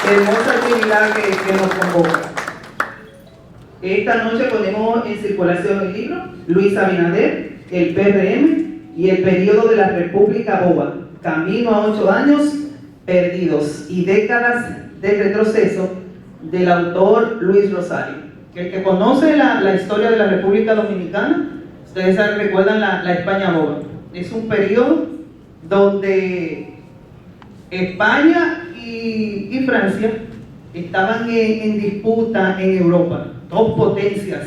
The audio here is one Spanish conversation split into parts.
Hermosa actividad que nos convoca. Esta noche ponemos en circulación el libro Luis Abinader, el PRM y el periodo de la República Boba, camino a 8 años perdidos y décadas de retroceso, del autor Luis Rosario. El que conoce la historia de la República Dominicana, ustedes recuerdan la España Boba. Es un periodo donde España y Francia estaban en disputa en Europa, dos potencias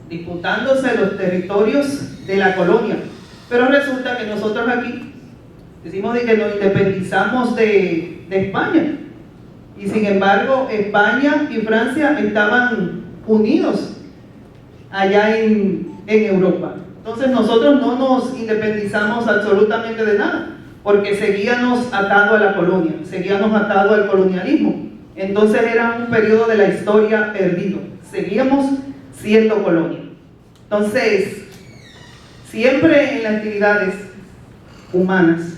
disputándose los territorios de la colonia. Pero resulta que nosotros aquí decimos de que nos independizamos de España, y sin embargo España y Francia estaban unidos allá en Europa. Entonces nosotros no nos independizamos absolutamente de nada, porque seguíamos atados a la colonia, seguíamos atados al colonialismo. Entonces era un periodo de la historia perdido, seguíamos siendo colonia. Entonces, siempre en las actividades humanas,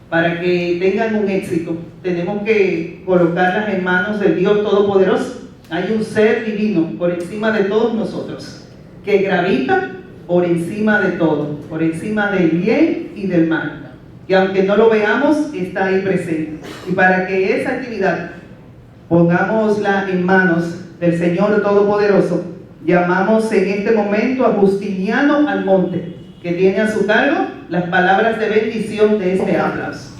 para que tengan un éxito, tenemos que colocarlas en manos del Dios Todopoderoso. Hay un ser divino por encima de todos nosotros, que gravita por encima de todo, por encima del bien y del mal, y aunque no lo veamos, está ahí presente. Y para que esa actividad pongámosla en manos del Señor Todopoderoso, llamamos en este momento a Justiniano Almonte, que tiene a su cargo las palabras de bendición de este aplauso.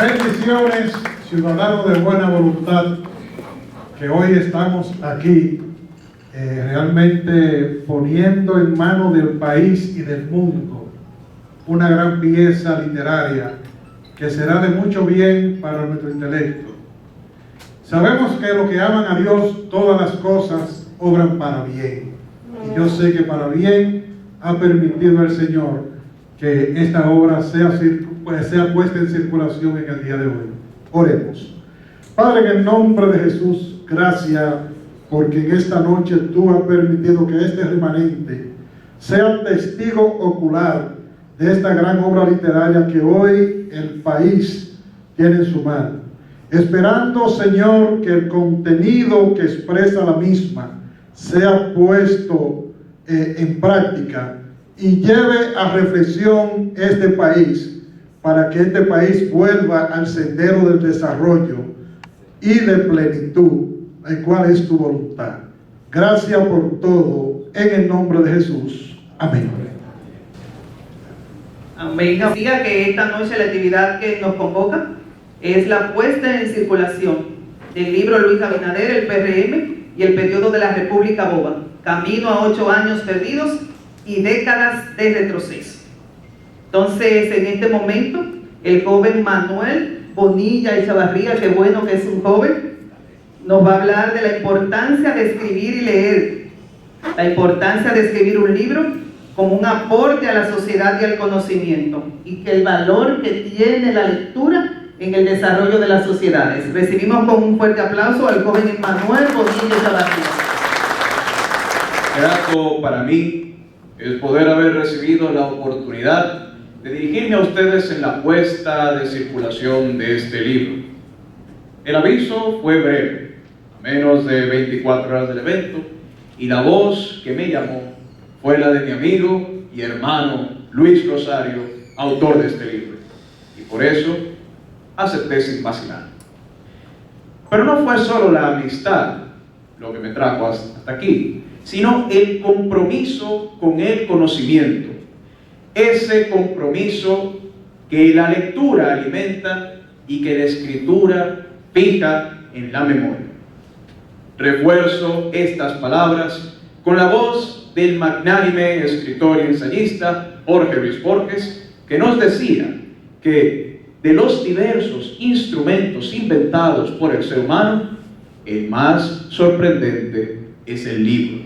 Bendiciones, ciudadanos de buena voluntad, que hoy estamos aquí realmente poniendo en manos del país y del mundo una gran pieza literaria que será de mucho bien para nuestro intelecto. Sabemos que los que aman a Dios, todas las cosas obran para bien. Y yo sé que para bien ha permitido el Señor que esta obra sea puesta en circulación en el día de hoy. Oremos. Padre, en el nombre de Jesús, gracias porque en esta noche tú has permitido que este remanente sea testigo ocular de esta gran obra literaria que hoy el país tiene en su mano. Esperando, Señor, que el contenido que expresa la misma sea puesto en práctica y lleve a reflexión este país, para que este país vuelva al sendero del desarrollo y de plenitud, el cual es tu voluntad. Gracias por todo, en el nombre de Jesús. Amén. Amén. Diga que esta noche la actividad que nos convoca es la puesta en circulación del libro Luis Abinader, el PRM y el periodo de la República Boba, camino a 8 años perdidos y décadas de retroceso. Entonces, en este momento, el joven Manuel Bonilla Echavarría, qué bueno que es un joven, nos va a hablar de la importancia de escribir y leer, la importancia de escribir un libro como un aporte a la sociedad y al conocimiento, y que el valor que tiene la lectura en el desarrollo de las sociedades. Recibimos con un fuerte aplauso al joven Manuel Bonilla Echavarría. Grato para mí el poder haber recibido la oportunidad de dirigirme a ustedes en la puesta de circulación de este libro. El aviso fue breve, a menos de 24 horas del evento, y la voz que me llamó fue la de mi amigo y hermano Luis Rosario, autor de este libro, y por eso acepté sin vacilar. Pero no fue solo la amistad lo que me trajo hasta aquí, sino el compromiso con el conocimiento, ese compromiso que la lectura alimenta y que la escritura fija en la memoria. Refuerzo estas palabras con la voz del magnánime escritor y ensayista Jorge Luis Borges, que nos decía que de los diversos instrumentos inventados por el ser humano, el más sorprendente es el libro.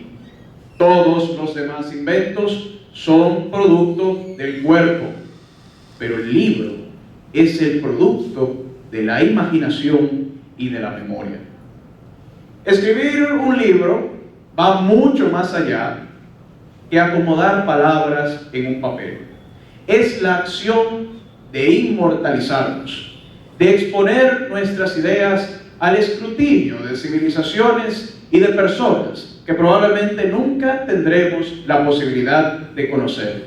Todos los demás inventos son producto del cuerpo, pero el libro es el producto de la imaginación y de la memoria. Escribir un libro va mucho más allá que acomodar palabras en un papel. Es la acción de inmortalizarnos, de exponer nuestras ideas al escrutinio de civilizaciones y de personas que probablemente nunca tendremos la posibilidad de conocer.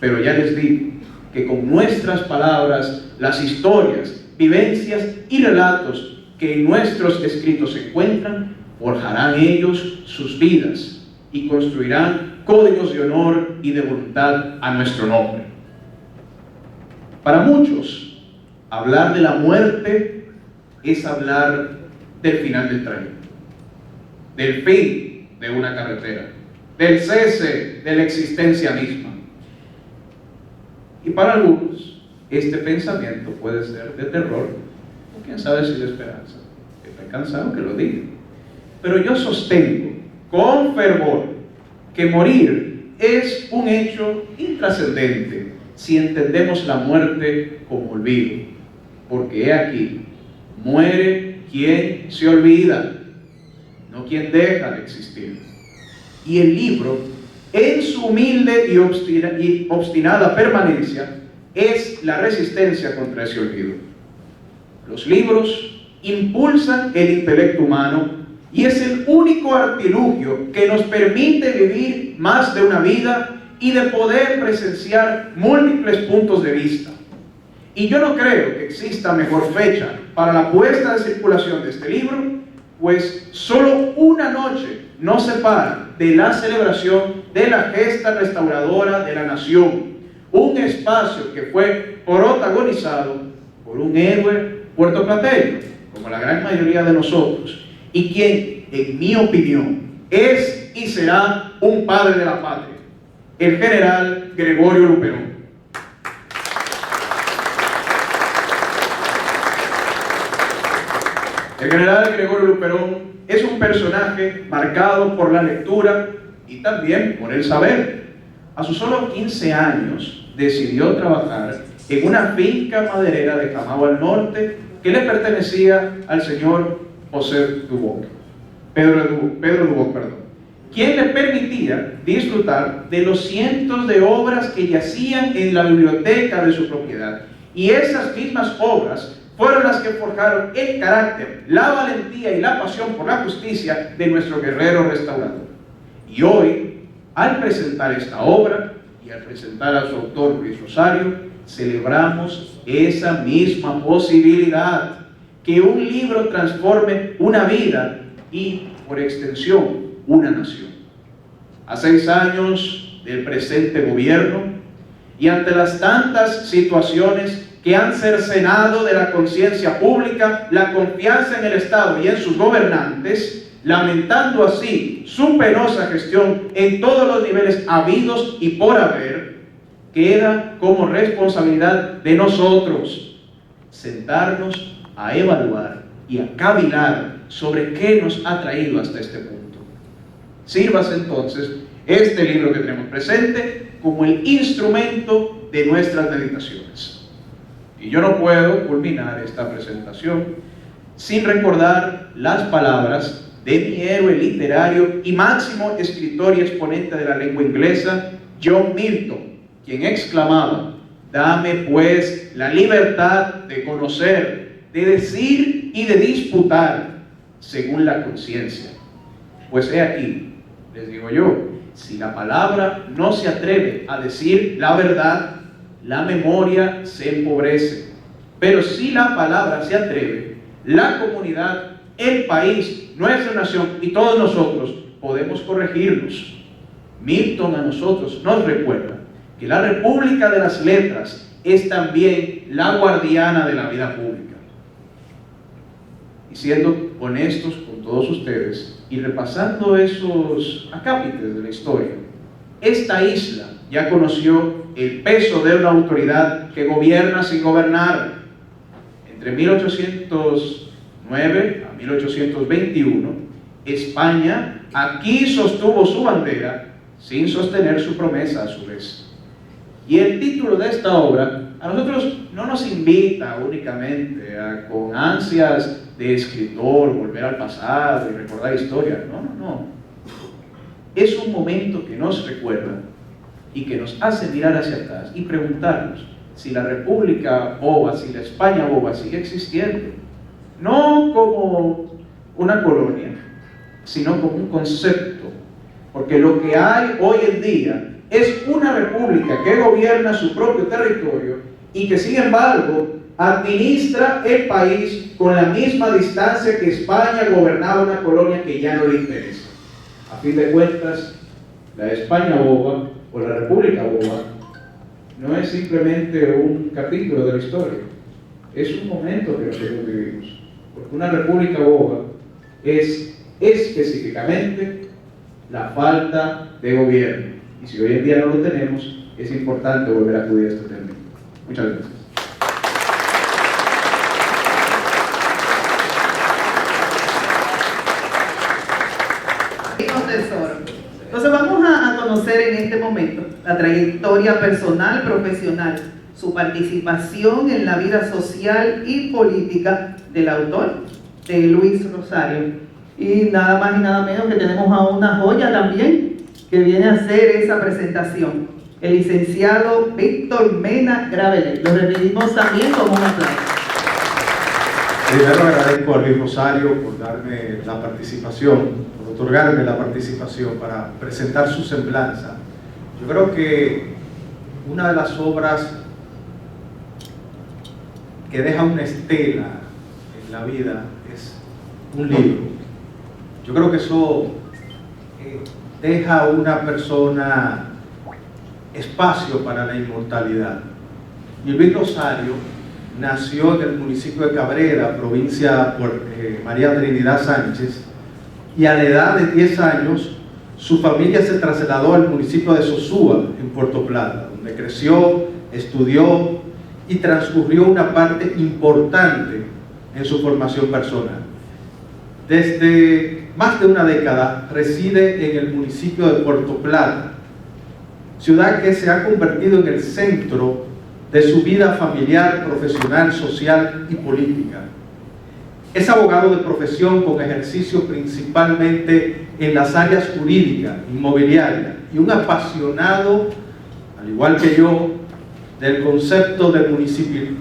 Pero ya les digo que con nuestras palabras, las historias, vivencias y relatos que en nuestros escritos se encuentran, forjarán ellos sus vidas y construirán códigos de honor y de voluntad a nuestro nombre. Para muchos, hablar de la muerte es hablar del final del trayecto, del fin de una carretera, del cese de la existencia misma. Y para algunos, este pensamiento puede ser de terror, o quién sabe si de esperanza. Estoy cansado que lo diga. Pero yo sostengo con fervor que morir es un hecho intrascendente si entendemos la muerte como olvido. Porque he aquí, muere quien se olvida, no quien deja de existir. Y el libro, en su humilde y obstinada permanencia, es la resistencia contra ese olvido. Los libros impulsan el intelecto humano y es el único artilugio que nos permite vivir más de una vida y de poder presenciar múltiples puntos de vista. Y yo no creo que exista mejor fecha para la puesta en circulación de este libro, pues solo una noche nos separa de la celebración de la gesta restauradora de la nación, un espacio que fue protagonizado por un héroe puertoplateño, como la gran mayoría de nosotros, y quien, en mi opinión, es y será un padre de la patria, el general Gregorio Luperón. El general Gregorio Luperón es un personaje marcado por la lectura y también por el saber. A sus solo 15 años decidió trabajar en una finca maderera de Camagüey al norte que le pertenecía al señor José Duboc, Pedro Duboc, quien le permitía disfrutar de los cientos de obras que yacían en la biblioteca de su propiedad. Y esas mismas obras fueron las que forjaron el carácter, la valentía y la pasión por la justicia de nuestro guerrero restaurador. Y hoy, al presentar esta obra y al presentar a su autor Luis Rosario, celebramos esa misma posibilidad, que un libro transforme una vida y, por extensión, una nación. A 6 años del presente gobierno y ante las tantas situaciones que han cercenado de la conciencia pública la confianza en el Estado y en sus gobernantes, lamentando así su penosa gestión en todos los niveles habidos y por haber, queda como responsabilidad de nosotros sentarnos a evaluar y a cavilar sobre qué nos ha traído hasta este punto. Sírvase entonces este libro que tenemos presente como el instrumento de nuestras meditaciones. Y yo no puedo culminar esta presentación sin recordar las palabras de mi héroe literario y máximo escritor y exponente de la lengua inglesa, John Milton, quien exclamaba: dame pues la libertad de conocer, de decir y de disputar según la conciencia. Pues he aquí, les digo yo, si la palabra no se atreve a decir la verdad, la memoria se empobrece. Pero si la palabra se atreve, la comunidad, el país, nuestra nación y todos nosotros podemos corregirnos. Milton a nosotros nos recuerda que la República de las Letras es también la guardiana de la vida pública. Y siendo honestos con todos ustedes y repasando esos acápites de la historia, esta isla ya conoció el peso de una autoridad que gobierna sin gobernar. Entre 1809 a 1821, España aquí sostuvo su bandera sin sostener su promesa a su vez. Y el título de esta obra a nosotros no nos invita únicamente a, con ansias de escritor, volver al pasado y recordar historias. No. Es un momento que nos recuerda y que nos hace mirar hacia atrás y preguntarnos si la República Boba, si la España Boba sigue existiendo, no como una colonia, sino como un concepto, porque lo que hay hoy en día es una república que gobierna su propio territorio y que sin embargo administra el país con la misma distancia que España gobernaba una colonia que ya no le interesa. A fin de cuentas, la España Boba o la República Boba no es simplemente un capítulo de la historia, es un momento que nosotros vivimos, porque una República Boba es específicamente la falta de gobierno, y si hoy en día no lo tenemos, es importante volver a acudir a este término. Muchas gracias. Tesoro. Entonces vamos a conocer en este momento la trayectoria personal, profesional, su participación en la vida social y política del autor, de Luis Rosario. Y nada más y nada menos que tenemos a una joya también que viene a hacer esa presentación, el licenciado Víctor Mena Gravelet. Lo recibimos también como un aplauso. Primero agradezco a Luis Rosario por darme la participación, por otorgarme la participación para presentar su semblanza. Yo creo que una de las obras que deja una estela en la vida es un libro. Yo creo que eso deja a una persona espacio para la inmortalidad. Y Luis Rosario nació en el municipio de Cabrera, provincia de María Trinidad Sánchez, y a la edad de 10 años su familia se trasladó al municipio de Sosúa, en Puerto Plata, donde creció, estudió y transcurrió una parte importante en su formación personal. Desde más de una década reside en el municipio de Puerto Plata, ciudad que se ha convertido en el centro de su vida familiar, profesional, social y política. Es abogado de profesión con ejercicio principalmente en las áreas jurídica, inmobiliaria, y un apasionado, al igual que yo, del concepto de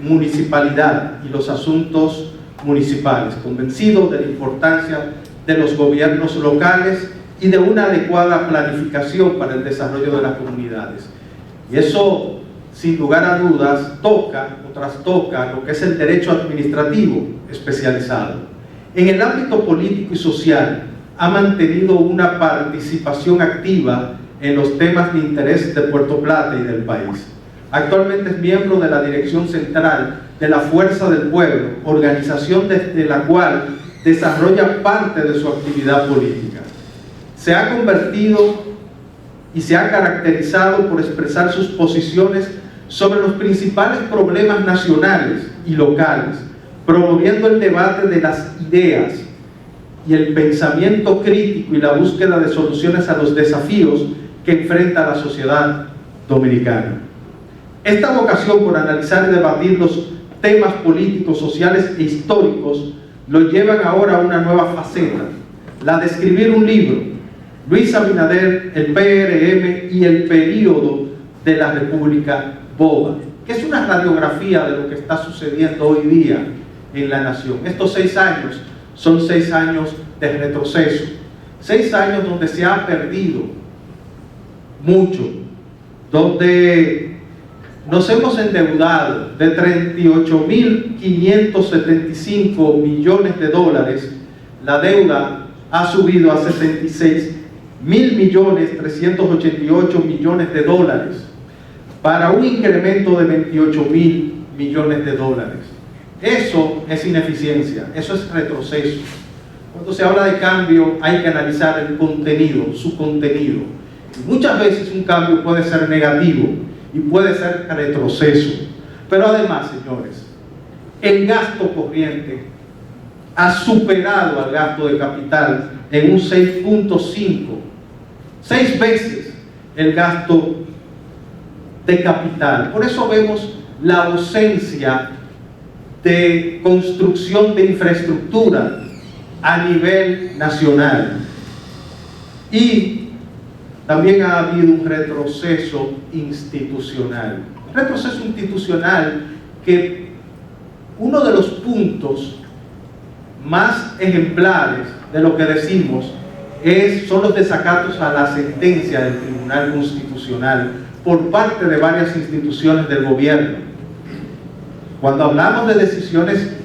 municipalidad y los asuntos municipales, convencido de la importancia de los gobiernos locales y de una adecuada planificación para el desarrollo de las comunidades. Y eso, sin lugar a dudas, trastoca lo que es el derecho administrativo especializado. En el ámbito político y social ha mantenido una participación activa en los temas de interés de Puerto Plata y del país. Actualmente es miembro de la Dirección Central de la Fuerza del Pueblo, organización desde la cual desarrolla parte de su actividad política. Se ha convertido y se ha caracterizado por expresar sus posiciones sobre los principales problemas nacionales y locales, promoviendo el debate de las ideas y el pensamiento crítico y la búsqueda de soluciones a los desafíos que enfrenta la sociedad dominicana. Esta vocación por analizar y debatir los temas políticos, sociales e históricos lo llevan ahora a una nueva faceta, la de escribir un libro, Luis Abinader, el PRM y el período de la República Boba, que es una radiografía de lo que está sucediendo hoy día en la nación. Estos 6 años son 6 años de retroceso, 6 años donde se ha perdido mucho, donde nos hemos endeudado de 38.575 millones de dólares, la deuda ha subido a 66.388 millones de dólares, para un incremento de 28.000 millones de dólares. Eso es ineficiencia, eso es retroceso. Cuando se habla de cambio hay que analizar el contenido, su contenido. Y muchas veces un cambio puede ser negativo y puede ser retroceso. Pero además, señores, el gasto corriente ha superado al gasto de capital en un 6.5, 6 veces el gasto de capital. Por eso vemos la ausencia de construcción de infraestructura a nivel nacional. Y también ha habido un retroceso institucional. retroceso institucional que uno de los puntos más ejemplares de lo que decimos son los desacatos a la sentencia del Tribunal Constitucional por parte de varias instituciones del gobierno. Cuando hablamos de decisiones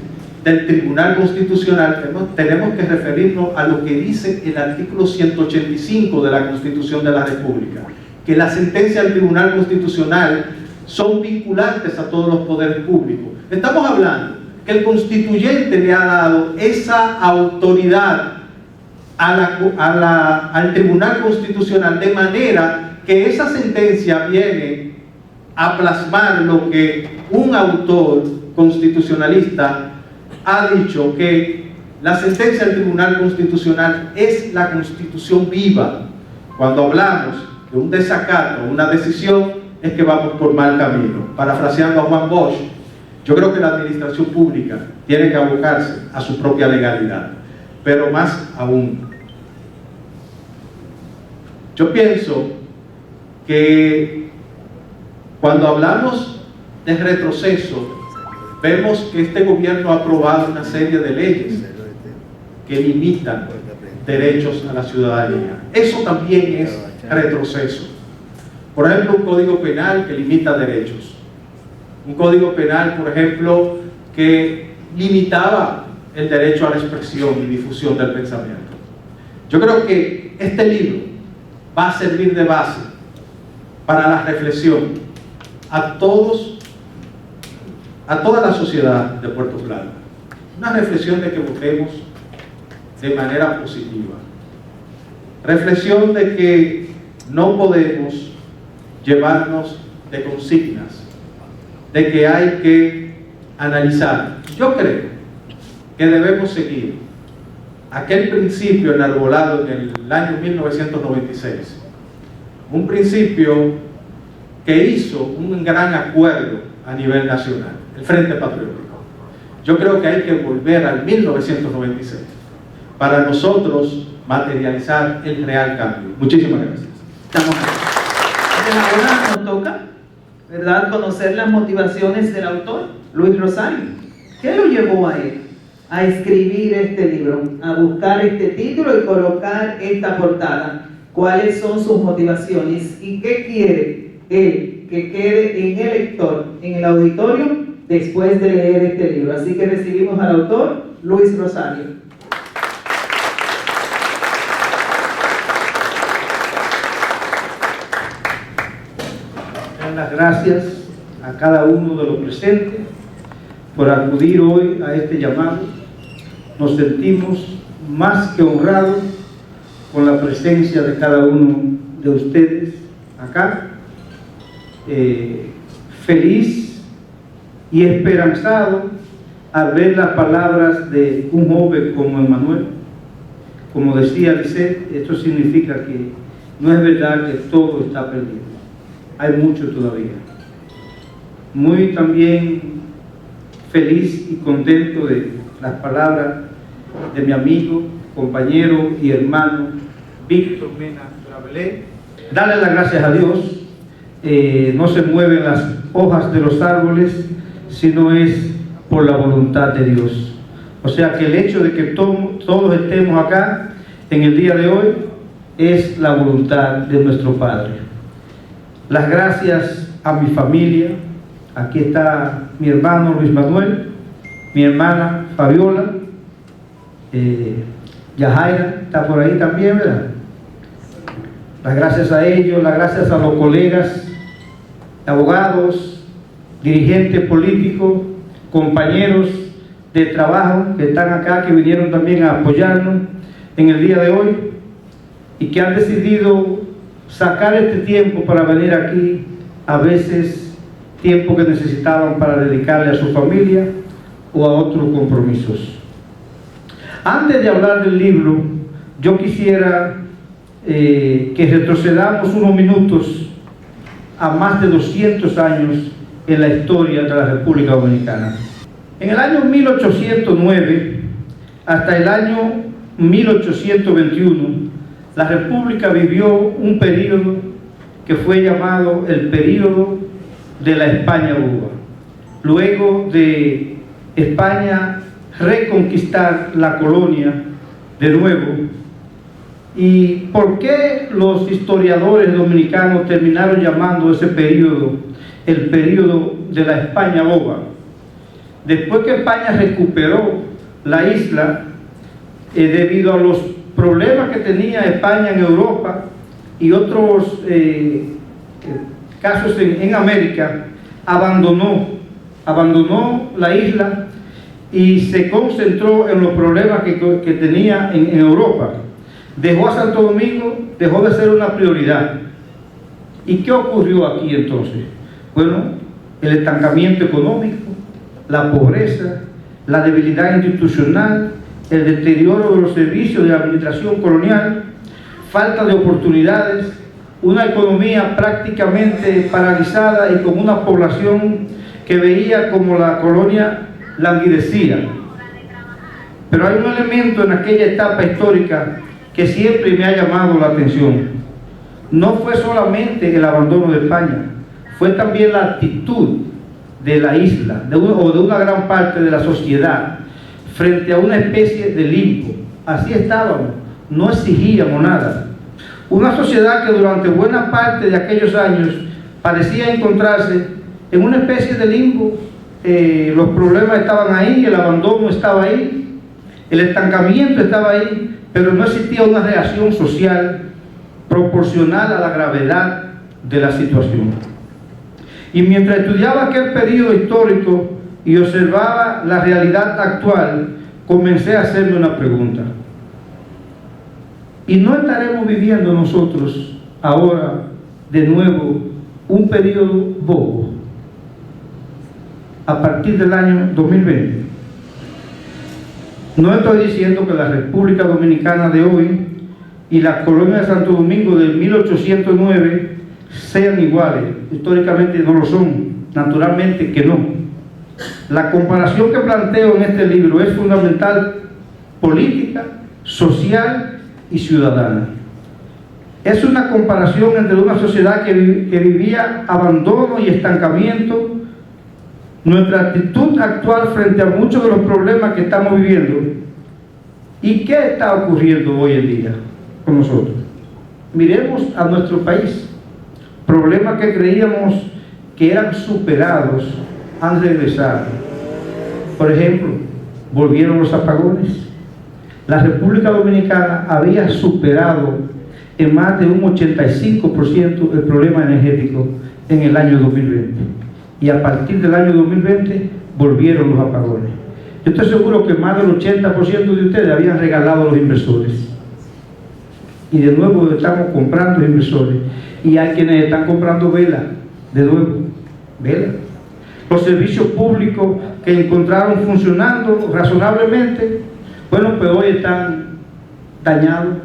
del Tribunal Constitucional, tenemos que referirnos a lo que dice el artículo 185 de la Constitución de la República, que las sentencias del Tribunal Constitucional son vinculantes a todos los poderes públicos. Estamos hablando que el constituyente le ha dado esa autoridad al Tribunal Constitucional, de manera que esa sentencia viene a plasmar lo que un autor constitucionalista ha dicho, que la sentencia del Tribunal Constitucional es la Constitución viva. Cuando hablamos de un desacato, una decisión, es que vamos por mal camino. Parafraseando a Juan Bosch, yo creo que la administración pública tiene que abocarse a su propia legalidad, pero más aún, yo pienso que cuando hablamos de retroceso, vemos que este gobierno ha aprobado una serie de leyes que limitan derechos a la ciudadanía. Eso también es retroceso. Por ejemplo, un código penal que limita derechos. Un código penal, por ejemplo, que limitaba el derecho a la expresión y difusión del pensamiento. Yo creo que este libro va a servir de base para la reflexión a toda la sociedad de Puerto Plata. Una reflexión de que votemos de manera positiva. Reflexión de que no podemos llevarnos de consignas, de que hay que analizar. Yo creo que debemos seguir aquel principio enarbolado en el año 1996, un principio que hizo un gran acuerdo a nivel nacional, el Frente Patriótico. Yo creo que hay que volver al 1996 para nosotros materializar el real cambio. Muchísimas gracias. Estamos aquí. Ahora nos toca, ¿verdad?, conocer las motivaciones del autor, Luis Rosario. ¿Qué lo llevó a él a escribir este libro, a buscar este título y colocar esta portada? ¿Cuáles son sus motivaciones y qué quiere él que quede en el lector, en el auditorio, después de leer este libro? Así que recibimos al autor, Luis Rosario. Las gracias a cada uno de los presentes por acudir hoy a este llamado. Nos sentimos más que honrados con la presencia de cada uno de ustedes acá. Feliz y esperanzado al ver las palabras de un joven como Emmanuel. Como decía Lisette, esto significa que no es verdad que todo está perdido. Hay mucho todavía. Muy también feliz y contento de las palabras de mi amigo, compañero y hermano Víctor Mena Travelé. Darle las gracias a Dios. No se mueven las hojas de los árboles, sino es por la voluntad de Dios. O sea que el hecho de que todos estemos acá en el día de hoy es la voluntad de nuestro Padre. Las gracias a mi familia. Aquí está mi hermano Luis Manuel, mi hermana Fabiola, Yajaira está por ahí también, ¿verdad? Las gracias a ellos, las gracias a los colegas, abogados, dirigentes políticos, compañeros de trabajo que están acá, que vinieron también a apoyarnos en el día de hoy y que han decidido sacar este tiempo para venir aquí, a veces tiempo que necesitaban para dedicarle a su familia o a otros compromisos. Antes de hablar del libro, yo quisiera que retrocedamos unos minutos a más de 200 años en la historia de la República Dominicana. En el año 1809 hasta el año 1821, la República vivió un periodo que fue llamado el periodo de la España boba. Luego de España reconquistar la colonia de nuevo. ¿Y por qué los historiadores dominicanos terminaron llamando ese periodo el periodo de la España boba? Después que España recuperó la isla, debido a los problemas que tenía España en Europa y otros casos en América, abandonó la isla y se concentró en los problemas que tenía en Europa. Dejó a Santo Domingo, dejó de ser una prioridad. ¿Y qué ocurrió aquí entonces? Bueno, el estancamiento económico, la pobreza, la debilidad institucional, el deterioro de los servicios de la administración colonial, falta de oportunidades, una economía prácticamente paralizada y con una población que veía como la colonia languidecía. Pero hay un elemento en aquella etapa histórica que siempre me ha llamado la atención. No fue solamente el abandono de España, fue también la actitud de la isla, o de una gran parte de la sociedad, frente a una especie de limbo. Así estábamos, no exigíamos nada. Una sociedad que durante buena parte de aquellos años parecía encontrarse en una especie de limbo. Los problemas estaban ahí, el abandono estaba ahí, el estancamiento estaba ahí, pero no existía una reacción social proporcional a la gravedad de la situación. Y mientras estudiaba aquel periodo histórico y observaba la realidad actual, comencé a hacerme una pregunta. ¿Y no estaremos viviendo nosotros ahora de nuevo un periodo bobo a partir del año 2020? No estoy diciendo que la República Dominicana de hoy y la colonia de Santo Domingo de 1809 sean iguales. Históricamente no lo son, naturalmente que no. La comparación que planteo en este libro es fundamental, política, social y ciudadana. Es una comparación entre una sociedad que vivía abandono y estancamiento, nuestra actitud actual frente a muchos de los problemas que estamos viviendo y qué está ocurriendo hoy en día con nosotros. Miremos a nuestro país. Problemas que creíamos que eran superados han regresado. Por ejemplo, volvieron los apagones. La República Dominicana había superado en más de un 85% el problema energético en el año 2020. Y a partir del año 2020 volvieron los apagones. Yo estoy seguro que más del 80% de ustedes habían regalado a los inversores. Y de nuevo estamos comprando inversores. Y hay quienes están comprando velas, de nuevo, velas. Los servicios públicos que encontraron funcionando razonablemente, bueno, pues hoy están dañados.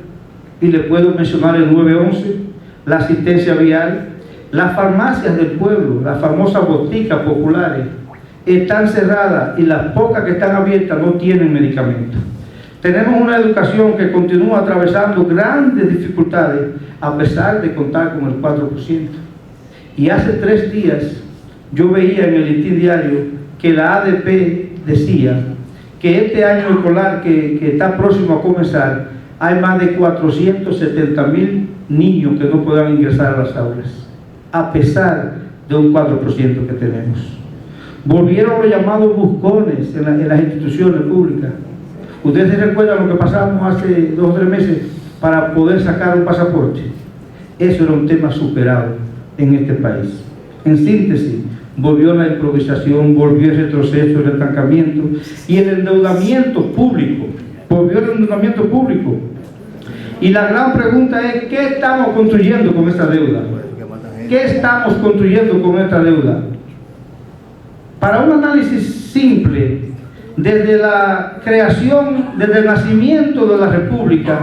Y les puedo mencionar el 911, la asistencia vial, las farmacias del pueblo, las famosas boticas populares, están cerradas y las pocas que están abiertas no tienen medicamentos. Tenemos una educación que continúa atravesando grandes dificultades a pesar de contar con el 4%. Y hace 3 días yo veía en el Listín Diario que la ADP decía que este año escolar que está próximo a comenzar hay más de 470,000 niños que no puedan ingresar a las aulas, a pesar de un 4% que tenemos. Volvieron los llamados buscones en las instituciones públicas. ¿Ustedes se recuerdan lo que pasamos hace 2 o 3 meses para poder sacar un pasaporte? Eso era un tema superado en este país. En síntesis, volvió la improvisación, volvió el retroceso, el estancamiento y el endeudamiento público. Volvió el endeudamiento público. Y la gran pregunta es, ¿qué estamos construyendo con esta deuda? ¿Qué estamos construyendo con esta deuda? Para un análisis simple, desde la creación, desde el nacimiento de la República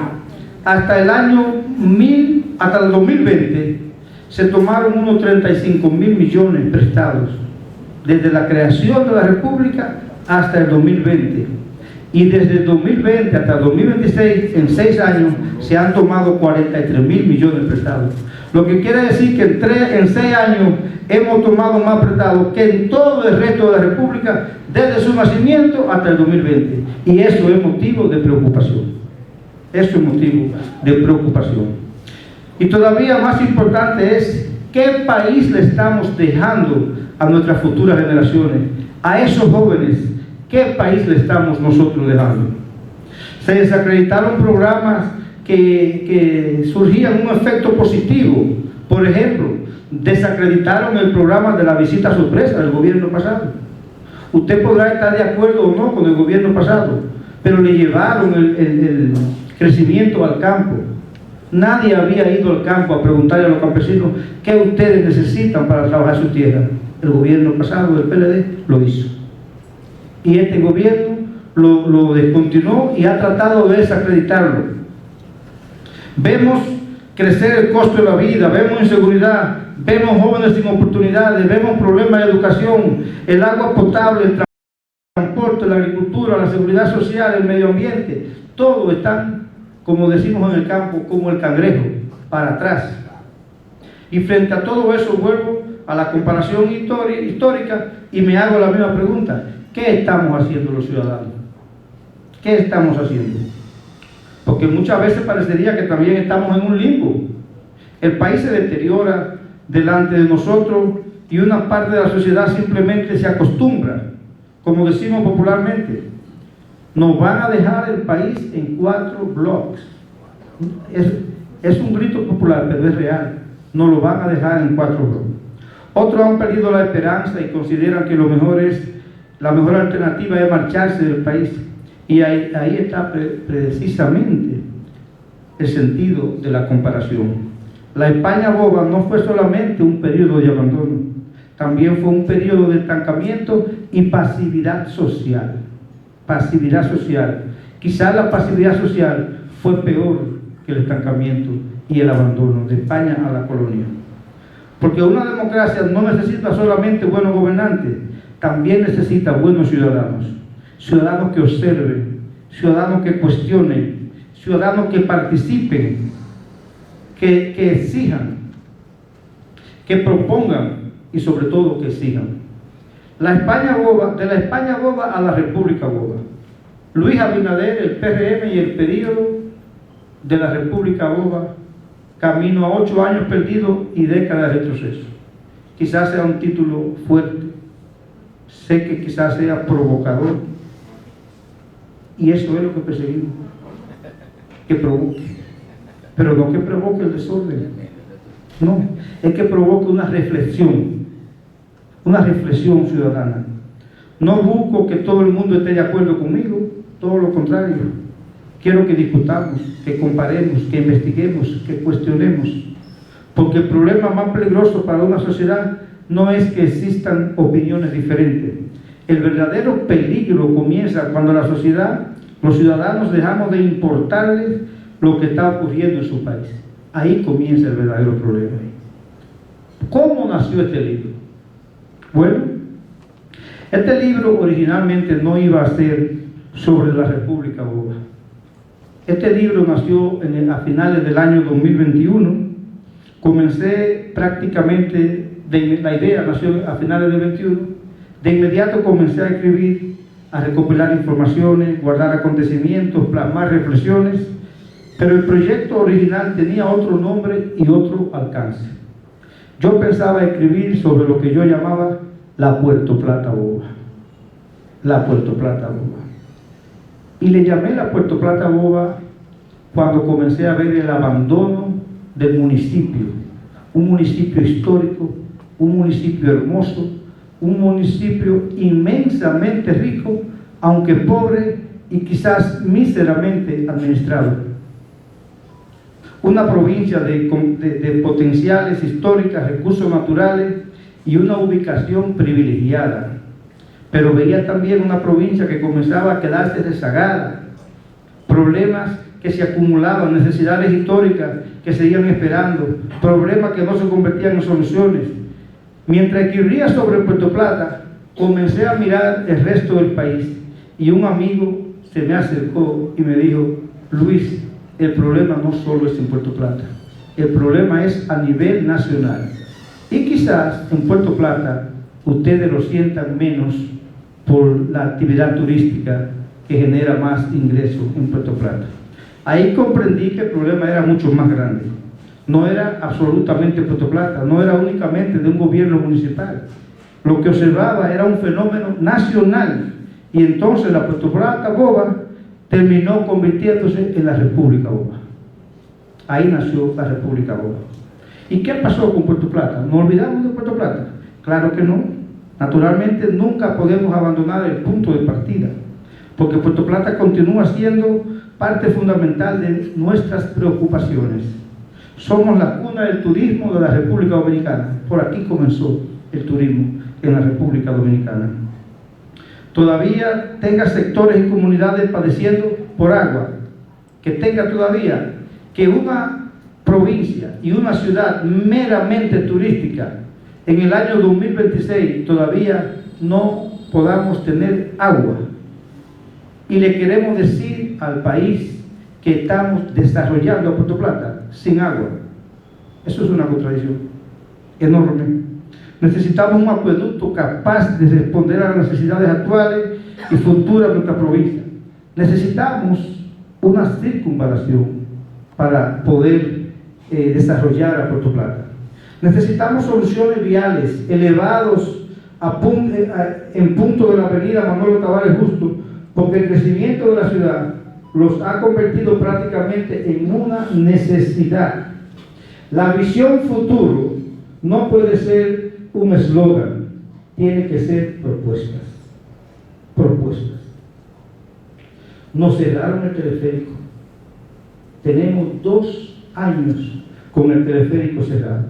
hasta el año 1000, hasta el 2020, se tomaron unos 35,000 millones prestados, desde la creación de la República hasta el 2020. Y desde el 2020 hasta el 2026, en 6 años, se han tomado 43.000 millones prestados. Lo que quiere decir que en 6 años hemos tomado más prestados que en todo el resto de la República, desde su nacimiento hasta el 2020. Y eso es motivo de preocupación. Eso es motivo de preocupación. Y todavía más importante es qué país le estamos dejando a nuestras futuras generaciones, a esos jóvenes. ¿Qué país le estamos nosotros dejando? Se desacreditaron programas que surgían un efecto positivo. Por ejemplo, desacreditaron el programa de la visita sorpresa del gobierno pasado. Usted podrá estar de acuerdo o no con el gobierno pasado, pero le llevaron el crecimiento al campo. Nadie había ido al campo a preguntarle a los campesinos qué ustedes necesitan para trabajar su tierra. El gobierno pasado del PLD lo hizo. Y este gobierno lo descontinuó y ha tratado de desacreditarlo. Vemos crecer el costo de la vida, vemos inseguridad, vemos jóvenes sin oportunidades, vemos problemas de educación, el agua potable, el transporte, la agricultura, la seguridad social, el medio ambiente. Todo están, como decimos en el campo, como el cangrejo, para atrás. Y frente a todo eso vuelvo a la comparación histórica y me hago la misma pregunta. ¿Qué estamos haciendo los ciudadanos? ¿Qué estamos haciendo? Porque muchas veces parecería que también estamos en un limbo. El país se deteriora delante de nosotros y una parte de la sociedad simplemente se acostumbra, como decimos popularmente. Nos van a dejar el país en 4 bloques. Es un grito popular, pero es real. Nos lo van a dejar en 4 bloques. Otros han perdido la esperanza y consideran que la mejor alternativa es marcharse del país. Y ahí está precisamente el sentido de la comparación. La España boba no fue solamente un periodo de abandono, también fue un periodo de estancamiento y pasividad social. Pasividad social. Quizás la pasividad social fue peor que el estancamiento y el abandono de España a la colonia. Porque una democracia no necesita solamente buenos gobernantes, también necesita buenos ciudadanos. Ciudadanos que observen, ciudadanos que cuestionen, ciudadanos que participen, que exijan, que propongan y sobre todo que exijan. La España boba, de la España boba a la República boba. Luis Abinader, el PRM y el periodo de la República boba, camino a 8 años perdidos y décadas de retroceso. Quizás sea un título fuerte, sé que quizás sea provocador, y eso es lo que perseguimos, que provoque, pero no que provoque el desorden, no, es que provoque una reflexión ciudadana. No busco que todo el mundo esté de acuerdo conmigo, todo lo contrario. Quiero que discutamos, que comparemos, que investiguemos, que cuestionemos, porque el problema más peligroso para una sociedad no es que existan opiniones diferentes. El verdadero peligro comienza cuando la sociedad, los ciudadanos, dejamos de importarles lo que está ocurriendo en su país. Ahí comienza el verdadero problema. ¿Cómo nació este libro? Bueno, este libro originalmente no iba a ser sobre la República boba. Este libro nació a finales del año 2021. Comencé prácticamente, la idea nació a finales del 21. De inmediato comencé a escribir, a recopilar informaciones, guardar acontecimientos, plasmar reflexiones, pero el proyecto original tenía otro nombre y otro alcance. Yo pensaba escribir sobre lo que yo llamaba la Puerto Plata boba. La Puerto Plata boba. Y le llamé la Puerto Plata boba cuando comencé a ver el abandono del municipio. Un municipio histórico, un municipio hermoso, un municipio inmensamente rico, aunque pobre y quizás míseramente administrado. Una provincia de potenciales históricas, recursos naturales y una ubicación privilegiada. Pero veía también una provincia que comenzaba a quedarse rezagada, problemas que se acumulaban, necesidades históricas que seguían esperando, problemas que no se convertían en soluciones. Mientras escribía sobre Puerto Plata, comencé a mirar el resto del país y un amigo se me acercó y me dijo: Luis, el problema no solo es en Puerto Plata, el problema es a nivel nacional. Y quizás en Puerto Plata ustedes lo sientan menos por la actividad turística que genera más ingresos en Puerto Plata. Ahí comprendí que el problema era mucho más grande. No era absolutamente Puerto Plata, no era únicamente de un gobierno municipal. Lo que observaba era un fenómeno nacional, y entonces la Puerto Plata boba terminó convirtiéndose en la República Boba. Ahí nació la República Boba. ¿Y qué pasó con Puerto Plata? ¿Nos olvidamos de Puerto Plata? Claro que no. Naturalmente nunca podemos abandonar el punto de partida, porque Puerto Plata continúa siendo parte fundamental de nuestras preocupaciones. Somos la cuna del turismo de la República Dominicana. Por aquí comenzó el turismo en la República Dominicana. Todavía tenga sectores y comunidades padeciendo por agua, que tenga todavía que una provincia y una ciudad meramente turística en el año 2026 todavía no podamos tener agua. Y le queremos decir al país que estamos desarrollando a Puerto Plata sin agua. Eso es una contradicción enorme. Necesitamos un acueducto capaz de responder a las necesidades actuales y futuras de nuestra provincia. Necesitamos una circunvalación para poder desarrollar a Puerto Plata. Necesitamos soluciones viales elevados en punto de la avenida Manuel Tavares Justo, porque el crecimiento de la ciudad los ha convertido prácticamente en una necesidad. La visión futuro no puede ser un eslogan, tiene que ser propuestas. Propuestas. Nos cerraron el teleférico. Tenemos 2 años con el teleférico cerrado.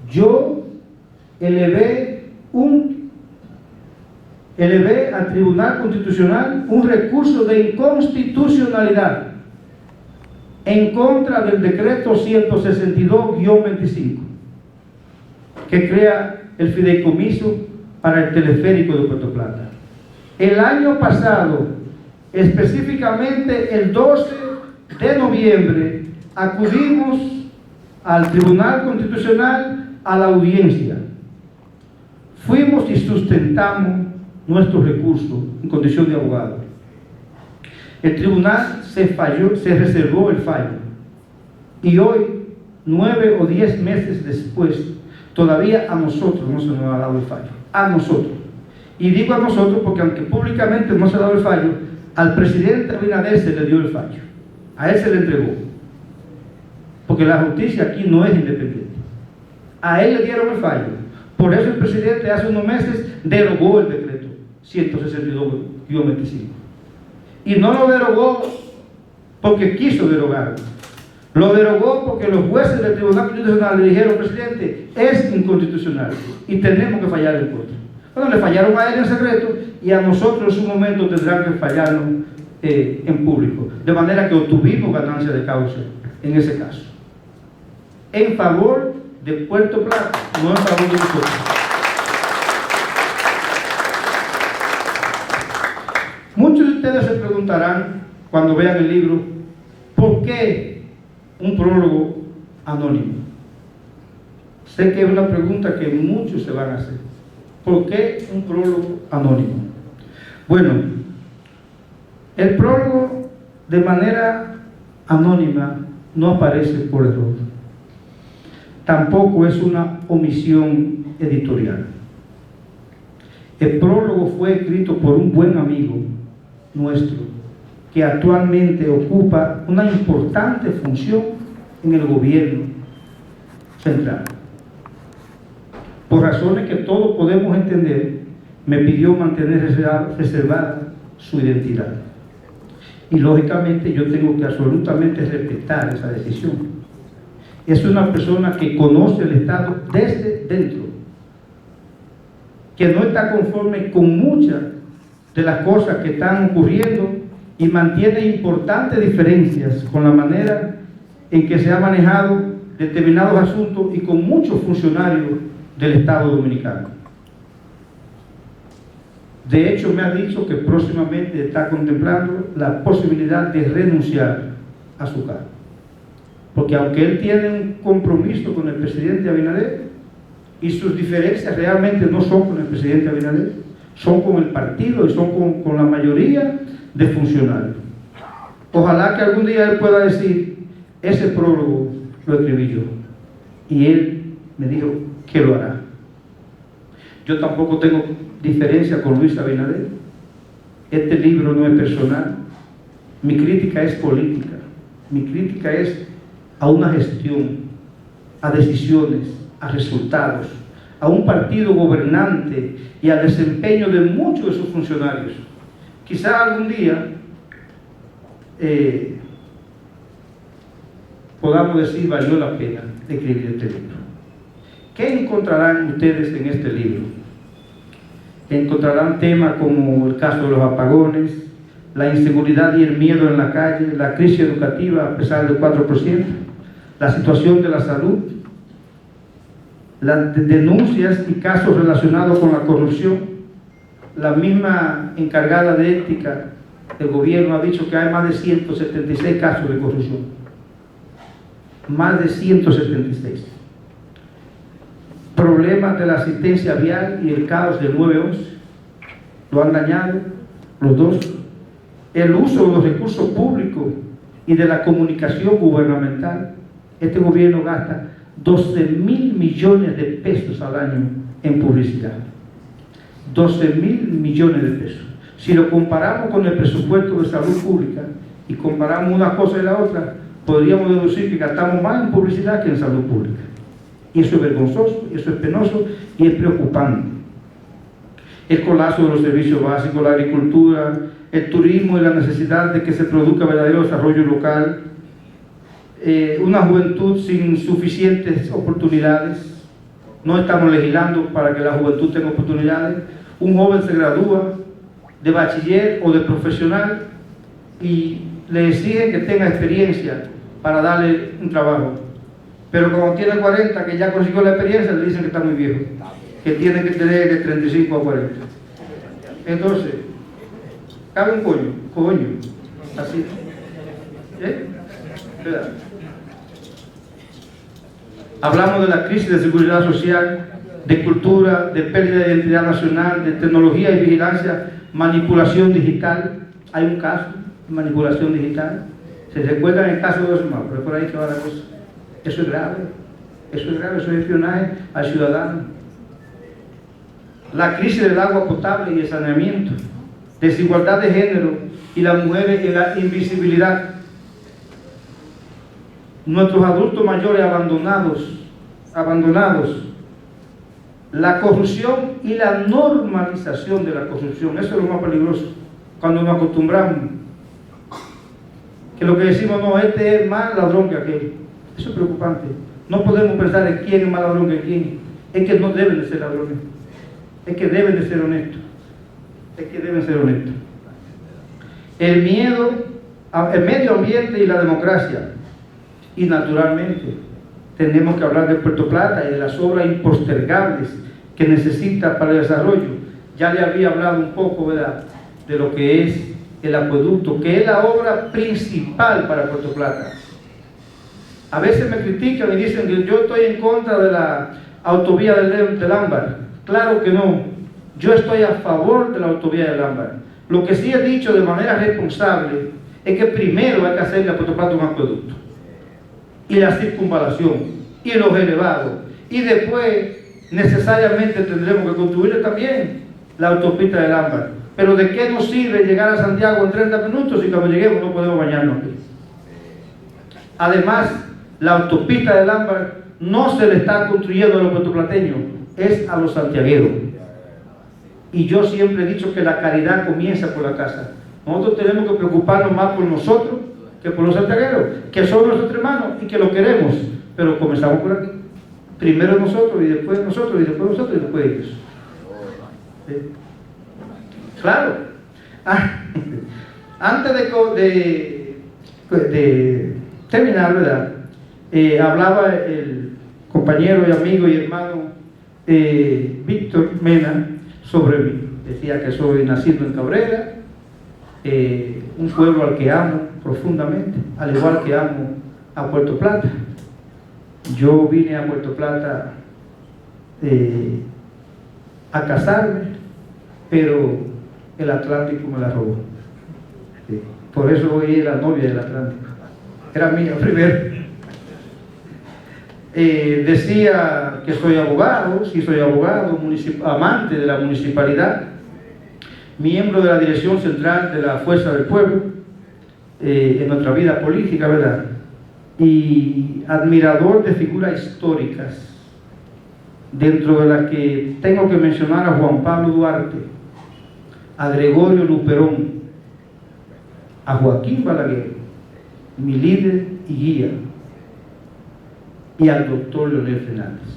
Yo elevé al Tribunal Constitucional un recurso de inconstitucionalidad en contra del decreto 162-25 que crea el fideicomiso para el teleférico de Puerto Plata. El año pasado, específicamente el 12 de noviembre, acudimos al Tribunal Constitucional a la audiencia. Fuimos y sustentamos nuestros recursos en condición de abogado. El tribunal se reservó el fallo, y hoy, 9 o 10 meses después, todavía a nosotros no se nos ha dado el fallo. A nosotros. Y digo a nosotros porque aunque públicamente no se ha dado el fallo, al presidente Abinader se le dio el fallo. A él se le entregó. Porque la justicia aquí no es independiente. A él le dieron el fallo. Por eso el presidente hace unos meses derogó el decreto 162-25. Y no lo derogó porque quiso derogarlo. Lo derogó porque los jueces del Tribunal Constitucional le dijeron: presidente, es inconstitucional y tenemos que fallar en contra. Bueno, le fallaron a él en secreto, y a nosotros en su momento tendrán que fallarnos en público. De manera que obtuvimos ganancia de causa en ese caso, en favor de Puerto Plata, no en favor de nosotros. Muchos de ustedes se preguntarán cuando vean el libro: ¿por qué un prólogo anónimo? Sé que es una pregunta que muchos se van a hacer. ¿Por qué un prólogo anónimo? Bueno, el prólogo de manera anónima no aparece por error. Tampoco es una omisión editorial. El prólogo fue escrito por un buen amigo nuestro que actualmente ocupa una importante función en el gobierno central. Por razones que todos podemos entender, me pidió mantener reservada su identidad. Y lógicamente yo tengo que absolutamente respetar esa decisión. Es una persona que conoce el Estado desde dentro, que no está conforme con muchas de las cosas que están ocurriendo y mantiene importantes diferencias con la manera en que se ha manejado determinados asuntos y con muchos funcionarios del Estado Dominicano. De hecho, me ha dicho que próximamente está contemplando la posibilidad de renunciar a su cargo. Porque aunque él tiene un compromiso con el presidente Abinader, y sus diferencias realmente no son con el presidente Abinader, son con el partido y son con la mayoría de funcionarios. Ojalá que algún día él pueda decir, ese prólogo lo escribí yo. Y él me dijo que lo hará. Yo tampoco tengo diferencia con Luis Abinader. Este libro no es personal. Mi crítica es política. Mi crítica es a una gestión, a decisiones, a resultados, a un partido gobernante y al desempeño de muchos de sus funcionarios. Quizá algún día podamos decir valió la pena escribir este libro. ¿Qué encontrarán ustedes en este libro? Encontrarán temas como el caso de los apagones, la inseguridad y el miedo en la calle, la crisis educativa a pesar del 4%, la situación de la salud, las denuncias y casos relacionados con la corrupción. La misma encargada de ética del gobierno ha dicho que hay más de 176 casos de corrupción. Más de 176. Problemas de la asistencia vial y el caos del 911 lo han dañado los dos. El uso de los recursos públicos y de la comunicación gubernamental. Este gobierno gasta 12.000 millones de pesos al año en publicidad. 12.000 millones de pesos. Si lo comparamos con el presupuesto de salud pública y comparamos una cosa y la otra, podríamos deducir que gastamos más en publicidad que en salud pública. Y eso es vergonzoso, eso es penoso y es preocupante. El colapso de los servicios básicos, la agricultura, el turismo y la necesidad de que se produzca verdadero desarrollo local, una juventud sin suficientes oportunidades. No estamos legislando para que la juventud tenga oportunidades. Un joven se gradúa de bachiller o de profesional y le exigen que tenga experiencia para darle un trabajo. Pero cuando tiene 40, que ya consiguió la experiencia, le dicen que está muy viejo, que tiene que tener de 35 a 40. Entonces, cabe un coño, así. ¿Verdad? Hablamos de la crisis de seguridad social, de cultura, de pérdida de identidad nacional, de tecnología y vigilancia, manipulación digital. Hay un caso de manipulación digital. ¿Se recuerdan el caso de Osma? Pero por ahí que va la cosa. Eso es grave, eso es espionaje al ciudadano. La crisis del agua potable y el saneamiento, desigualdad de género y las mujeres en la invisibilidad. Nuestros adultos mayores abandonados, la corrupción y la normalización de la corrupción. Eso es lo más peligroso, cuando nos acostumbramos, que lo que decimos, no, este es más ladrón que aquel. Eso es preocupante. No podemos pensar en quién es más ladrón que quién. Es que no deben de ser ladrones, es que deben de ser honestos, el miedo, el medio ambiente y la democracia. Y naturalmente tenemos que hablar de Puerto Plata y de las obras impostergables que necesita para el desarrollo. Ya le había hablado un poco, ¿verdad?, de lo que es el acueducto, que es la obra principal para Puerto Plata. A veces me critican y dicen que yo estoy en contra de la autovía del Ámbar. Claro que no, yo estoy a favor de la autovía del Ámbar. Lo que sí he dicho de manera responsable es que primero hay que hacerle a Puerto Plata un acueducto, y la circunvalación, y los elevados, y después necesariamente tendremos que construir también la autopista del Ámbar. Pero ¿de qué nos sirve llegar a Santiago en 30 minutos si cuando lleguemos no podemos bañarnos aquí? Además, la autopista del Ámbar no se le está construyendo a los puertoplateños, es a los santiagueros. Y yo siempre he dicho que la caridad comienza por la casa. Nosotros tenemos que preocuparnos más por nosotros que por los santiagueros, que son nuestros hermanos y que los queremos, pero comenzamos por aquí. Primero nosotros y después nosotros y después nosotros y después ellos. ¿Sí? Claro. Antes de terminar, ¿verdad? Hablaba el compañero y amigo y hermano Víctor Mena sobre mí. decía que soy nacido en Cabrera, un pueblo al que amo profundamente, al igual que amo a Puerto Plata. Yo vine a Puerto Plata a casarme, pero el Atlántico me la robó. Sí. Por eso hoy era novia del Atlántico. Era mía primero. Decía que soy abogado, sí soy abogado, amante de la municipalidad, miembro de la dirección central de la Fuerza del Pueblo, en nuestra vida política, ¿verdad? Y admirador de figuras históricas, dentro de las que tengo que mencionar a Juan Pablo Duarte, a Gregorio Luperón, a Joaquín Balaguer, mi líder y guía, y al doctor Leonel Fernández.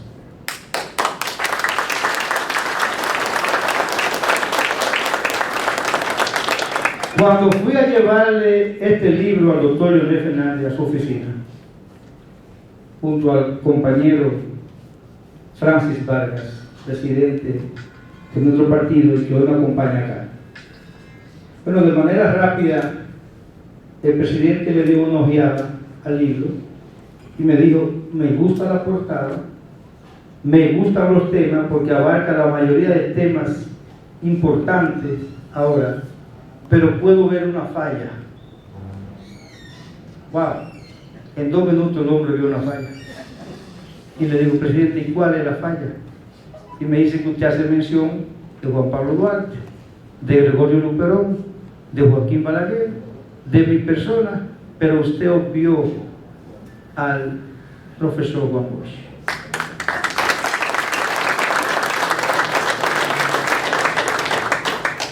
Cuando fui a llevarle este libro al doctor Leonel Fernández a su oficina, junto al compañero Francis Vargas, presidente de nuestro partido y que hoy me acompaña acá. Bueno, de manera rápida, el presidente le dio una ojeada al libro y me dijo: me gusta la portada, me gustan los temas porque abarca la mayoría de temas importantes ahora, pero puedo ver una falla. Wow, en 2 minutos el hombre vio una falla. Y le digo: presidente, ¿y cuál es la falla? Y me dice que usted hace mención de Juan Pablo Duarte, de Gregorio Luperón, de Joaquín Balaguer, de mi persona, pero usted obvió al profesor Juan Bosch.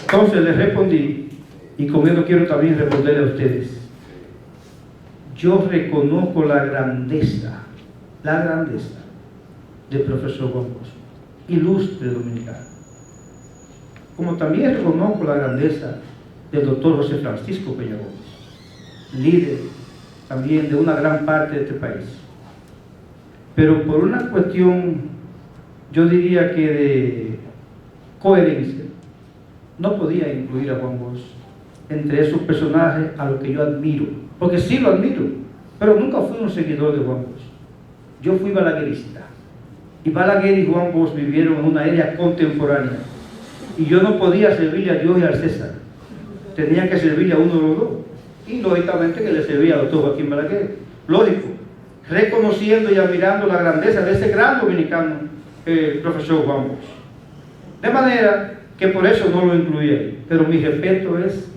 Entonces le respondí, y con esto quiero también responderle a ustedes: yo reconozco la grandeza del profesor Juan Bosch, ilustre dominicano, como también reconozco la grandeza del doctor José Francisco Peña Gómez, líder también de una gran parte de este país. Pero por una cuestión, yo diría que de coherencia, no podía incluir a Juan Bosch entre esos personajes a los que yo admiro, porque sí lo admiro, pero nunca fui un seguidor de Juan Bosch. Yo fui balaguerista, y Balaguer y Juan Bosch vivieron en una era contemporánea, y yo no podía servirle a Dios y al César, tenía que servirle a uno de los dos, y lógicamente que le servía al doctor Joaquín Balaguer, lógico, reconociendo y admirando la grandeza de ese gran dominicano, el profesor Juan Bosch. De manera que por eso no lo incluí ahí, pero mi respeto es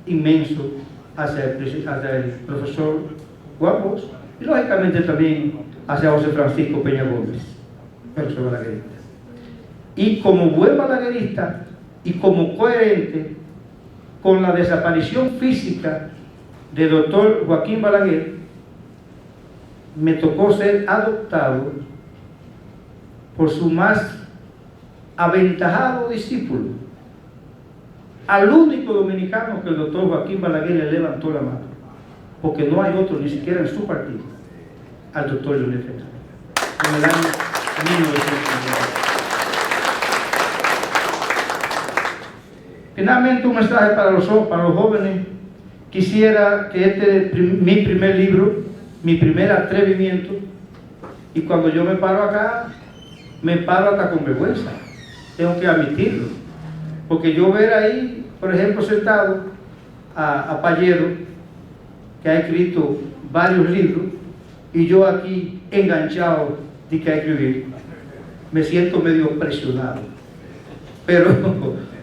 inmenso hacia el profesor Juan Bosch y lógicamente también hacia José Francisco Peña Gómez, profesor balaguerista. Y como buen balaguerista y como coherente con la desaparición física del doctor Joaquín Balaguer, me tocó ser adoptado por su más aventajado discípulo, al único dominicano que el doctor Joaquín Balaguer le levantó la mano, porque no hay otro ni siquiera en su partido, al doctor Leonel Fernández, en el año 1990. Finalmente, un mensaje para los jóvenes. Quisiera que mi primer libro, mi primer atrevimiento, y cuando yo me paro acá, me paro hasta con vergüenza, tengo que admitirlo, porque yo ver ahí, por ejemplo, sentado a Pallero, que ha escrito varios libros, y yo aquí enganchado de que a escribir, me siento medio presionado, pero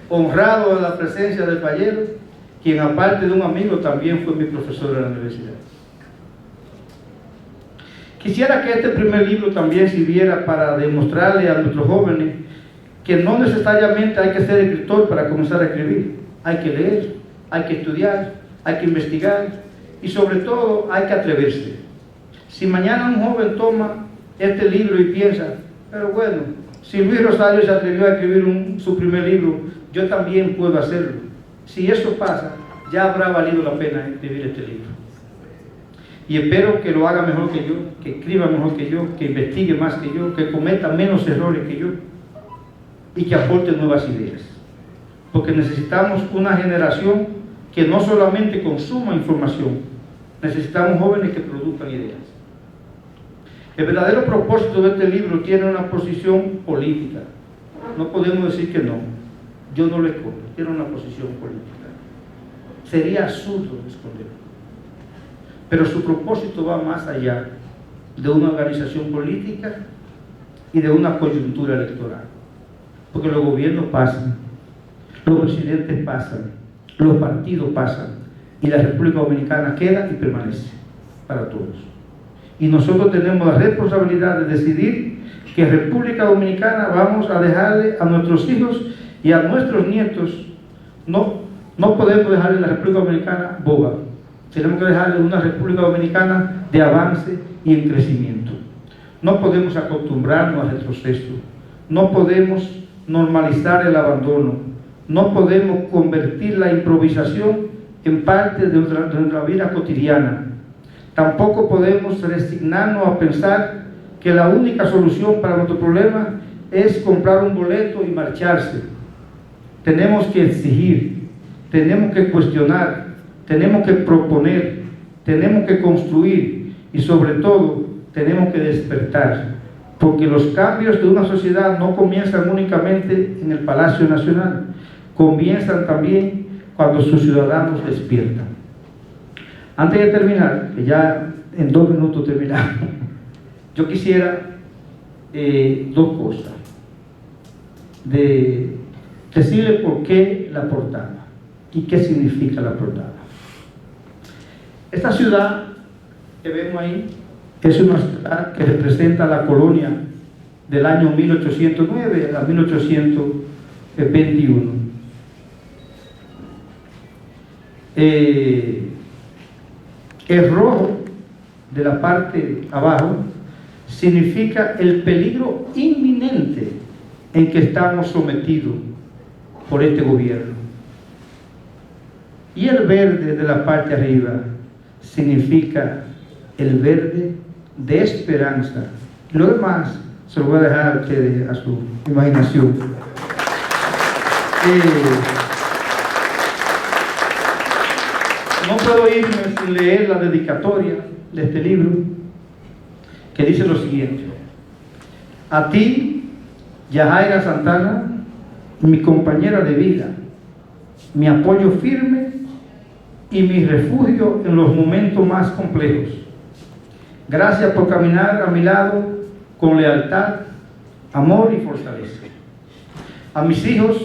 honrado a la presencia de Pallero, quien aparte de un amigo también fue mi profesor en la universidad. Quisiera que este primer libro también sirviera para demostrarle a nuestros jóvenes que no necesariamente hay que ser escritor para comenzar a escribir. Hay que leer, hay que estudiar, hay que investigar y sobre todo hay que atreverse. Si mañana un joven toma este libro y piensa, pero bueno, si Luis Rosario se atrevió a escribir su primer libro, yo también puedo hacerlo. Si eso pasa, ya habrá valido la pena escribir este libro. Y espero que lo haga mejor que yo, que escriba mejor que yo, que investigue más que yo, que cometa menos errores que yo y que aporte nuevas ideas. porque necesitamos una generación que no solamente consuma información, necesitamos jóvenes que produzcan ideas. El verdadero propósito de este libro tiene una posición política. No podemos decir que no. Yo no lo escondo, tiene una posición política. Sería absurdo esconderlo. Pero su propósito va más allá de una organización política y de una coyuntura electoral. Porque los gobiernos pasan, los presidentes pasan, los partidos pasan, y la República Dominicana queda y permanece para todos. Y nosotros tenemos la responsabilidad de decidir que República Dominicana vamos a dejarle a nuestros hijos y a nuestros nietos. No podemos dejarle la República Dominicana boba. Tenemos que dejarle una República Dominicana de avance y en crecimiento. No podemos acostumbrarnos al retroceso. No podemos normalizar el abandono. No podemos convertir la improvisación en parte de nuestra vida cotidiana. Tampoco podemos resignarnos a pensar que la única solución para nuestro problema es comprar un boleto y marcharse. Tenemos que exigir, tenemos que cuestionar, tenemos que proponer, tenemos que construir y sobre todo tenemos que despertar, porque los cambios de una sociedad no comienzan únicamente en el Palacio Nacional, comienzan también cuando sus ciudadanos despiertan. Antes de terminar, que ya en 2 minutos terminamos, yo quisiera dos cosas. Decirle por qué la portada y qué significa la portada. Esta ciudad que vemos ahí es una ciudad que representa la colonia del año 1809 a 1821. El rojo de la parte abajo significa el peligro inminente en que estamos sometidos por este gobierno. Y el verde de la parte arriba significa el verde de esperanza. Y lo demás se lo voy a dejar a ustedes a su imaginación. No puedo irme sin leer la dedicatoria de este libro, que dice lo siguiente: a ti, Yajaira Santana, mi compañera de vida, mi apoyo firme y mi refugio en los momentos más complejos. Gracias por caminar a mi lado con lealtad, amor y fortaleza. A mis hijos,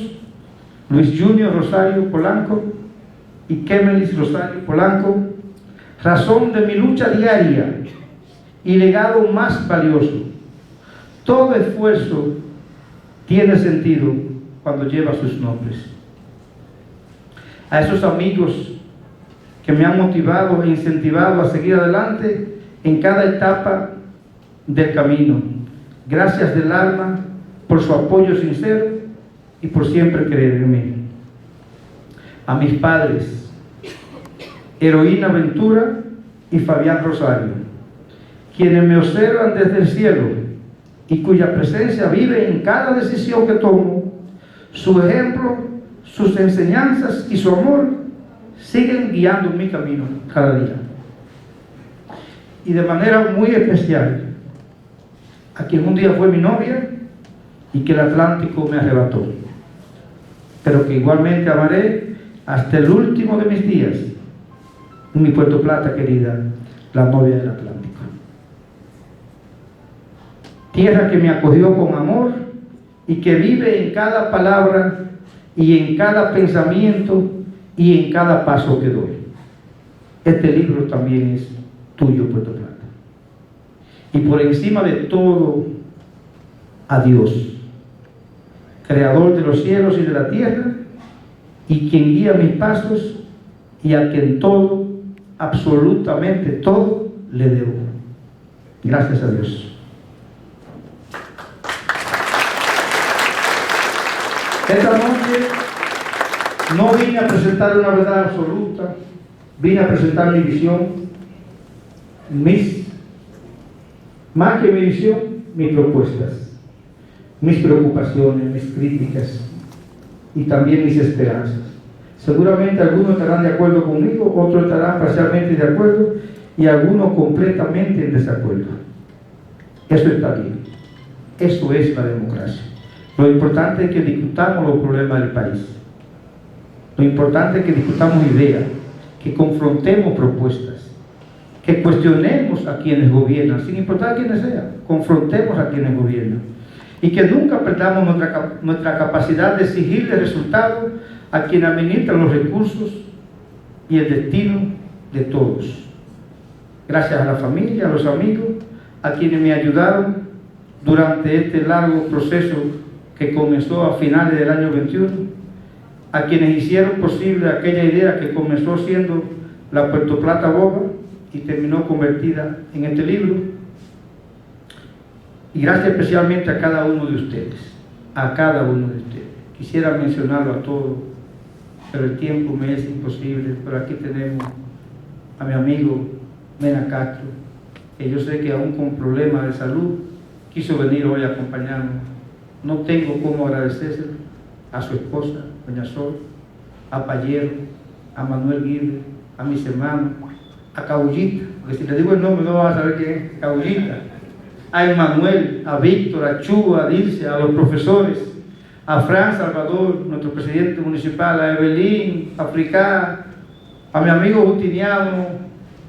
Luis Junior Rosario Polanco y Kemelis Rosario Polanco, razón de mi lucha diaria y legado más valioso. Todo esfuerzo tiene sentido cuando lleva sus nombres. A esos amigos que me han motivado e incentivado a seguir adelante en cada etapa del camino, gracias del alma por su apoyo sincero y por siempre creer en mí. A mis padres, Heroína Ventura y Fabián Rosario, quienes me observan desde el cielo y cuya presencia vive en cada decisión que tomo. Su ejemplo, sus enseñanzas y su amor siguen guiando mi camino cada día. Y de manera muy especial a quien un día fue mi novia y que el Atlántico me arrebató, pero que igualmente amaré hasta el último de mis días, mi Puerto Plata querida, la novia del Atlántico. Tierra que me acogió con amor y que vive en cada palabra y en cada pensamiento y en cada paso que doy. Este libro también es tuyo, Puerto Plata. Y por encima de todo, a Dios, creador de los cielos y de la tierra, y quien guía mis pasos y a quien todo, absolutamente todo, le debo. Gracias a Dios. Esta noche no vine a presentar una verdad absoluta, vine a presentar mi visión, más que mi visión, mis propuestas, mis preocupaciones, mis críticas y también mis esperanzas. Seguramente algunos estarán de acuerdo conmigo, otros estarán parcialmente de acuerdo y algunos completamente en desacuerdo. Eso está bien. Eso es la democracia. Lo importante es que discutamos los problemas del país. Lo importante es que discutamos ideas, que confrontemos propuestas, que cuestionemos a quienes gobiernan, sin importar quiénes sean, confrontemos a quienes gobiernan. Y que nunca perdamos nuestra capacidad de exigirle resultados a quienes administran los recursos y el destino de todos. Gracias a la familia, a los amigos, a quienes me ayudaron durante este largo proceso que comenzó a finales del año 21, a quienes hicieron posible aquella idea que comenzó siendo la Puerto Plata Boba y terminó convertida en este libro. Y gracias especialmente a cada uno de ustedes, a cada uno de ustedes. Quisiera mencionarlo a todos, pero el tiempo me es imposible. Pero aquí tenemos a mi amigo Mena Castro, que yo sé que aún con problemas de salud quiso venir hoy a acompañarnos. No tengo cómo agradecérselo. A su esposa, doña Sol, a Payero, a Manuel Guirre, a mis hermanos, a Cabullita, porque si le digo el nombre no van a saber quién es, Cabullita, a Emanuel, a Víctor, a Chu, a Dilce, a los profesores, a Fran Salvador, nuestro presidente municipal, a Evelyn, a Fricá, a mi amigo Justiniano,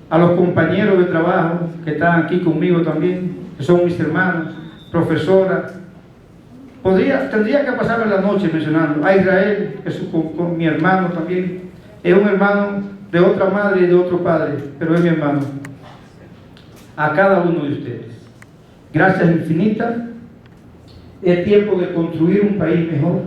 a los compañeros de trabajo que están aquí conmigo también, que son mis hermanos, profesora. Tendría que pasarme la noche mencionando a Israel, que es con mi hermano también, es un hermano de otra madre y de otro padre, pero es mi hermano. A cada uno de ustedes, gracias infinitas. Es tiempo de construir un país mejor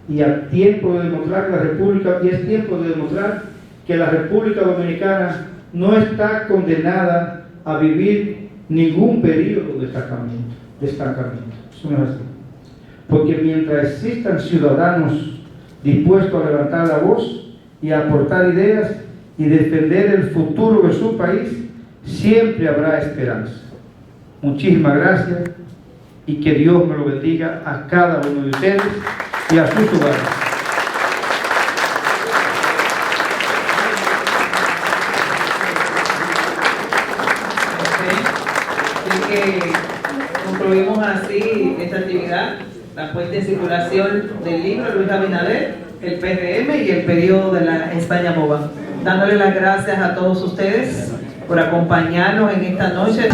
y a tiempo de demostrar que la República, y es tiempo de demostrar que la República Dominicana no está condenada a vivir ningún periodo de estancamiento. Eso no es así. Porque mientras existan ciudadanos dispuestos a levantar la voz y a aportar ideas y defender el futuro de su país, siempre habrá esperanza. Muchísimas gracias y que Dios me lo bendiga a cada uno de ustedes y a sus hogares. Así que concluimos así esta actividad, la puesta en circulación del libro Luis Abinader, el PRM y el periodo de la España Boba. Dándole las gracias a todos ustedes por acompañarnos en esta noche.